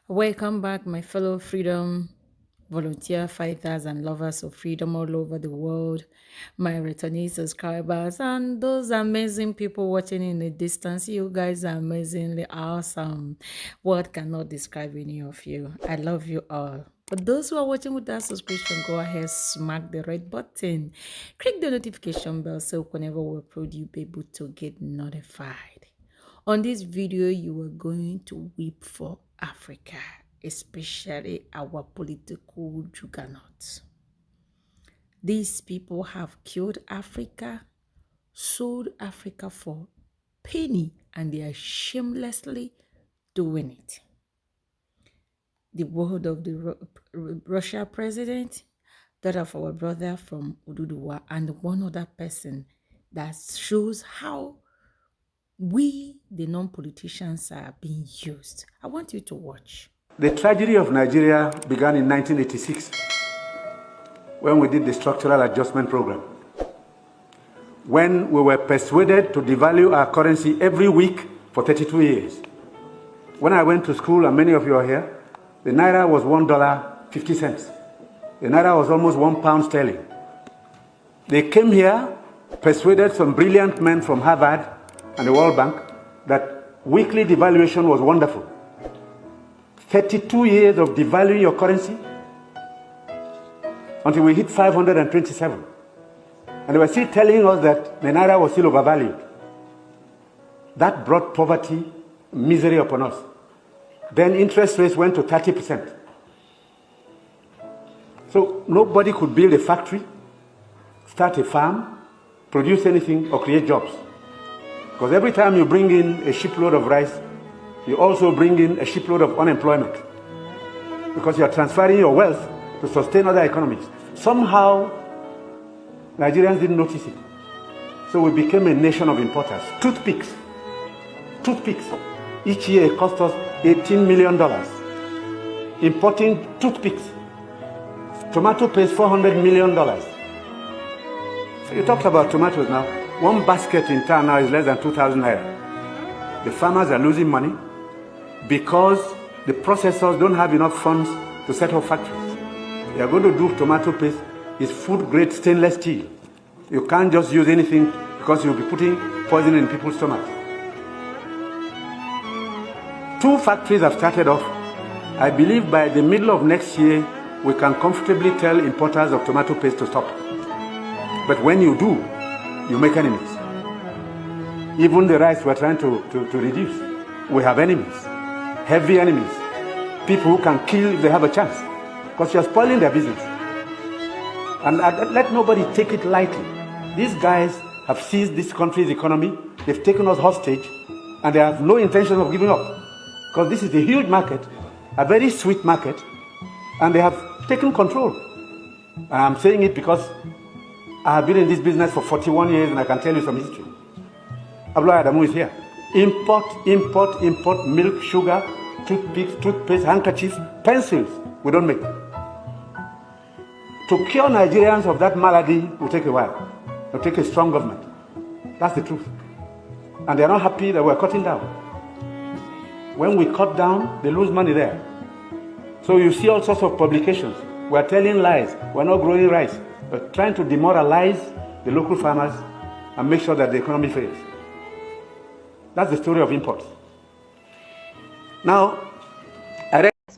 Welcome back, my fellow freedom volunteer fighters and lovers of freedom all over the world, my returning subscribers, and those amazing people watching in the distance. You guys are amazingly awesome. Word cannot describe any of you. I love you all. For those who are watching without subscription, go ahead, smack the red button. Click the notification bell so whenever we upload, you'll be able to get notified. On this video, you are going to weep for Africa, especially our political juggernauts. These people have killed Africa, sold Africa for penny, and they are shamelessly doing it. The word of the Russia president, that of our brother from Ududuwa, and one other person that shows how we, the non-politicians, are being used. I want you to watch. The tragedy of Nigeria began in 1986 when we did the structural adjustment program. When we were persuaded to devalue our currency every week for 32 years. When I went to school, and many of you are here, the Naira was $1.50. The Naira was almost £1 sterling. They came here, persuaded some brilliant men from Harvard and the World Bank that weekly devaluation was wonderful. 32 years of devaluing your currency until we hit 527. And they were still telling us that the Naira was still overvalued. That brought poverty, misery upon us. Then interest rates went to 30%. So nobody could build a factory, start a farm, produce anything, or create jobs. Because every time you bring in a shipload of rice, you also bring in a shipload of unemployment. Because you are transferring your wealth to sustain other economies. Somehow, Nigerians didn't notice it. So we became a nation of importers. Toothpicks. Toothpicks. Each year it cost us $18 million. Importing toothpicks. Tomato paste, $400 million. So you talked about tomatoes now. One basket in town now is less than 2,000 naira. The farmers are losing money because the processors don't have enough funds to set up factories. They are going to do tomato paste. It's food-grade stainless steel. You can't just use anything because you'll be putting poison in people's stomachs. 2 factories have started off. I believe by the middle of next year, we can comfortably tell importers of tomato paste to stop. But when you do, you make enemies. Even the rice we're trying to reduce. We have enemies, heavy enemies, people who can kill if they have a chance, because you're spoiling their business. And let nobody take it lightly. These guys have seized this country's economy, they've taken us hostage, and they have no intention of giving up. Because this is a huge market, a very sweet market, and they have taken control. And I'm saying it because I have been in this business for 41 years and I can tell you some history. Abdullah Adamu is here. Import milk, sugar, toothpicks, toothpaste, handkerchiefs, pencils. We don't make. To cure Nigerians of that malady will take a while. It will take a strong government. That's the truth. And they are not happy that we're cutting down. When we cut down, they lose money there. So you see all sorts of publications. We're telling lies. We're not growing rice. We're trying to demoralize the local farmers and make sure that the economy fails. That's the story of imports. Now,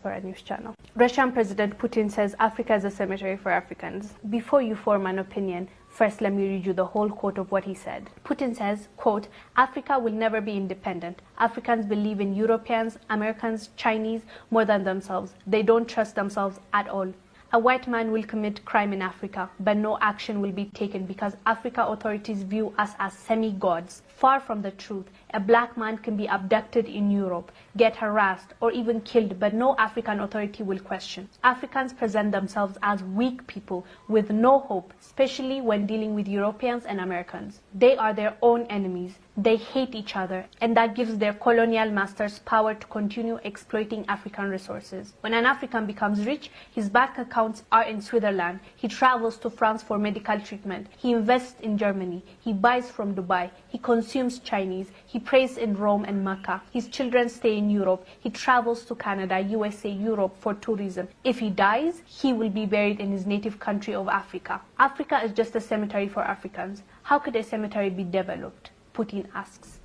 for a news channel. Russian President Putin says Africa is a cemetery for Africans. Before you form an opinion, first let me read you the whole quote of what he said. Putin says, quote, Africa will never be independent. Africans believe in Europeans, Americans, Chinese more than themselves. They don't trust themselves at all. A white man will commit crime in Africa, but no action will be taken because Africa authorities view us as semi-gods. Far from the truth, a black man can be abducted in Europe, get harassed, or even killed, but no African authority will question. Africans present themselves as weak people with no hope, especially when dealing with Europeans and Americans. They are their own enemies. They hate each other, and that gives their colonial masters power to continue exploiting African resources. When an African becomes rich, his bank accounts are in Switzerland. He travels to France for medical treatment. He invests in Germany. He buys from Dubai. He consumes Chinese. He prays in Rome and Mecca. His children stay in Europe. He travels to Canada, USA, Europe for tourism. If he dies, he will be buried in his native country of Africa. Africa is just a cemetery for Africans. How could a cemetery be developed? Putin asks.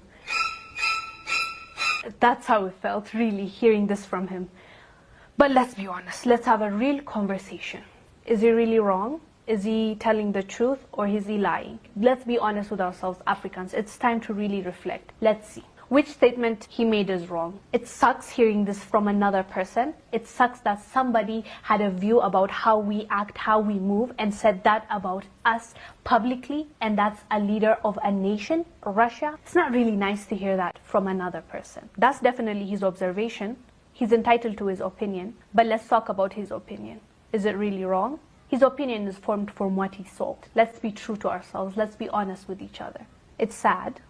That's how it felt, really, hearing this from him. But let's be honest, let's have a real conversation. Is he really wrong? Is he telling the truth, or is he lying? Let's be honest with ourselves, Africans. It's time to really reflect. Let's see. Which statement he made is wrong? It sucks hearing this from another person. It sucks that somebody had a view about how we act, how we move, and said that about us publicly, and that's a leader of a nation, Russia. It's not really nice to hear that from another person. That's definitely his observation. He's entitled to his opinion, but let's talk about his opinion. Is it really wrong? His opinion is formed from what he saw. Let's be true to ourselves. Let's be honest with each other. It's sad.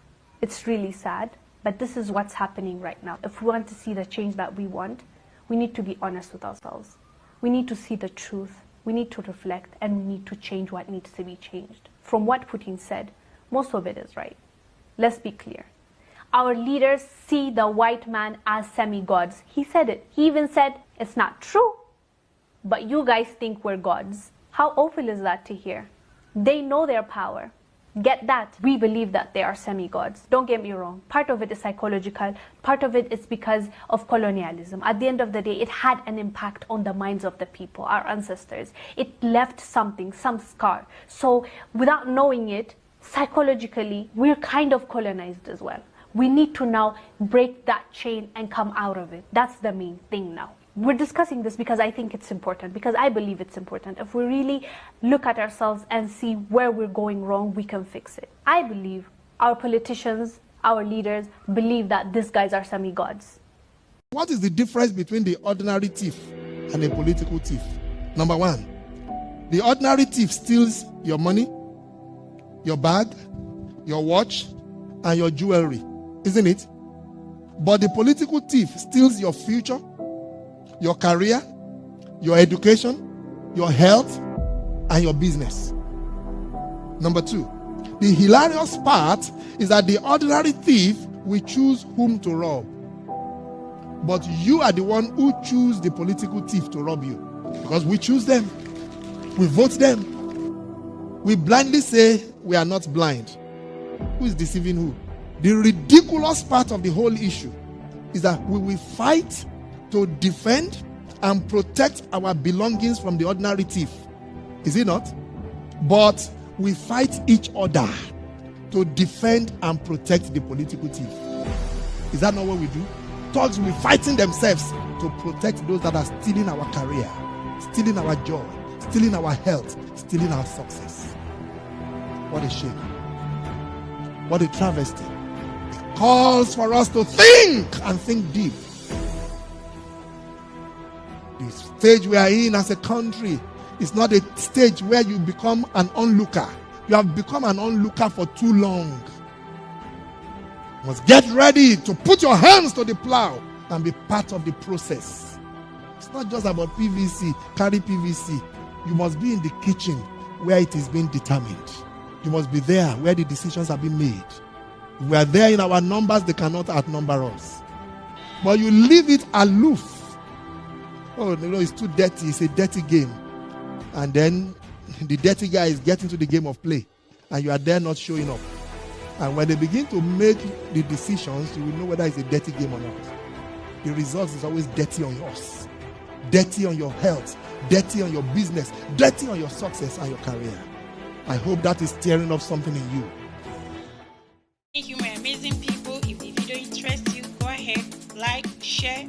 It's really sad. But this is what's happening right now. If we want to see the change that we want, we need to be honest with ourselves. We need to see the truth. We need to reflect, and we need to change what needs to be changed. From what Putin said, most of it is right. Let's be clear. Our leaders see the white man as semi-gods. He said it. He even said, it's not true, but you guys think we're gods. How awful is that to hear? They know their power. Get that. We believe that they are semi-gods. Don't get me wrong. Part of it is psychological. Part of it is because of colonialism. At the end of the day, it had an impact on the minds of the people, our ancestors. It left something, some scar. So without knowing it, psychologically, we're kind of colonized as well. We need to now break that chain and come out of it. That's the main thing now. We're discussing this because I think it's important, because I believe it's important. If we really look at ourselves and see where we're going wrong, we can fix it. I believe our politicians, our leaders, believe that these guys are semi-gods. What is the difference between the ordinary thief and a political thief? Number one, the ordinary thief steals your money, your bag, your watch, and your jewelry, isn't it? But the political thief steals your future, your career, your education, your health, and your business. Number two, the hilarious part is that the ordinary thief will choose whom to rob. But you are the one who choose the political thief to rob you. Because we choose them. We vote them. We blindly say we are not blind. Who is deceiving who? The ridiculous part of the whole issue is that we will fight to defend and protect our belongings from the ordinary thief. Is it not? But we fight each other to defend and protect the political thief. Is that not what we do? Thugs will be fighting themselves to protect those that are stealing our career, stealing our joy, stealing our health, stealing our success. What a shame. What a travesty. It calls for us to think and think deep. The stage we are in as a country is not a stage where you become an onlooker. You have become an onlooker for too long. You must get ready to put your hands to the plow and be part of the process. It's not just about PVC, carry PVC. You must be in the kitchen where it is being determined. You must be there where the decisions are being made. If we are there in our numbers, they cannot outnumber us. But you leave it aloof. Oh, no, it's too dirty. It's a dirty game. And then the dirty guy is getting to the game of play. And you are there not showing up. And when they begin to make the decisions, you will know whether it's a dirty game or not. The result is always dirty on yours. Dirty on your health. Dirty on your business. Dirty on your success and your career. I hope that is stirring up something in you. Thank you, my amazing people. If the video interests you, go ahead, like, share,